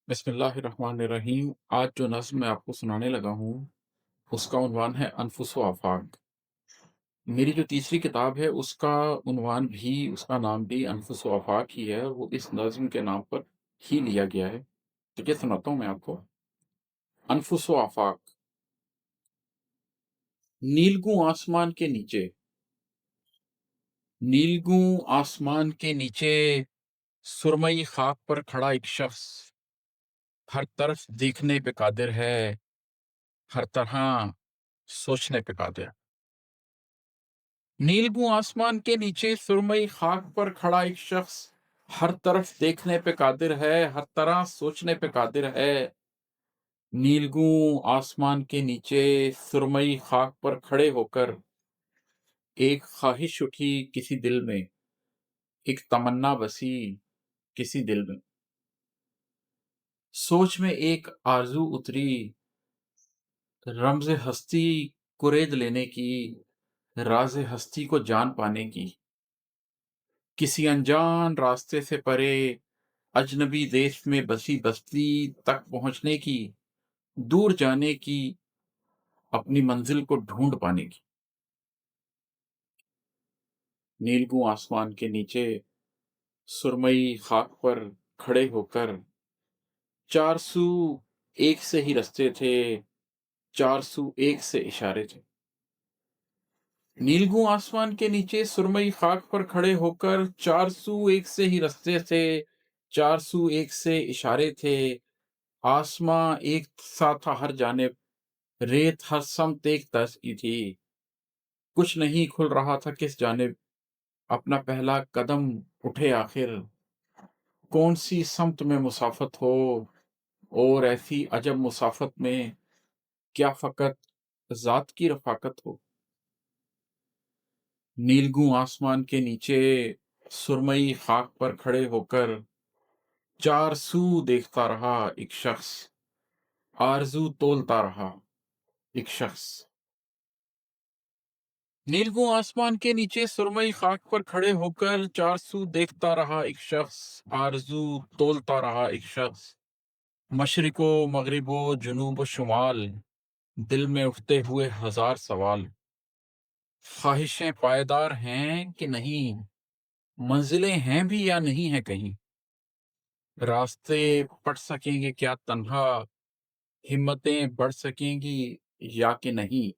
बिस्मिल्लाहिर्रहमानिर्रहीम। आज जो नज़्म मैं आपको सुनाने लगा हूँ, उसका उन्वान है अनफुस व आफ़ाक़। मेरी जो तीसरी किताब है, उसका उन्वान भी, उसका नाम भी अनफुस व आफ़ाक़ ही है, वो इस नज़्म के नाम पर ही लिया गया है। चलिए सुनाता हूँ मैं आपको। अनफुस व आफ़ाक़। नीलगूं आसमान के नीचे, नीलगूं आसमान के नीचे, सुरमई खाक पर खड़ा एक शख्स, हर तरफ देखने पे कादिर है, हर तरह सोचने पे कादिर। नीलगू आसमान के नीचे सुरमई खाक पर खड़ा एक शख्स, हर तरफ देखने पे कादिर है, हर तरह सोचने पे कादिर है। नीलगू आसमान के नीचे सुरमई खाक पर खड़े होकर एक ख्वाहिश उठी किसी दिल में, एक तमन्ना बसी किसी दिल में। सोच में एक आरज़ू उतरी, रमज़े हस्ती कुरेद लेने की, राज़े हस्ती को जान पाने की। किसी अनजान रास्ते से परे, अजनबी देश में बसी बस्ती तक पहुंचने की, दूर जाने की, अपनी मंजिल को ढूंढ पाने की। नीलगू आसमान के नीचे सुरमई खाक पर खड़े होकर, चार सू एक से ही रास्ते थे, चार सू एक से इशारे थे। नीलगू आसमान के नीचे सुरमई खाक पर खड़े होकर, चार सू एक से ही रास्ते थे, चार सू एक से इशारे थे। आसमां एक सा था हर जानिब, रेत हर समत एक तरस की थी। कुछ नहीं खुल रहा था किस जानिब, अपना पहला कदम उठे आखिर। कौन सी समत में मुसाफत हो, और ऐसी अजब मुसाफत में क्या फ़कत ज़ात की रफ़ाकत हो। नीलगू आसमान के नीचे सुरमई खाक पर खड़े होकर, चार सू देखता रहा एक शख्स, आरज़ू तोलता रहा एक शख्स। नीलगू आसमान के नीचे सुरमई खाक पर खड़े होकर, चार सू देखता रहा एक शख्स, आरज़ू तोलता रहा एक शख्स। मशरिको मगरिबो जुनूब शुमाल, दिल में उठते हुए हजार सवाल। ख्वाहिशें पायदार हैं कि नहीं, मंजिलें हैं भी या नहीं है कहीं। रास्ते पड़ सकेंगे क्या तन्हा, हिम्मतें बढ़ सकेंगी या कि नहीं।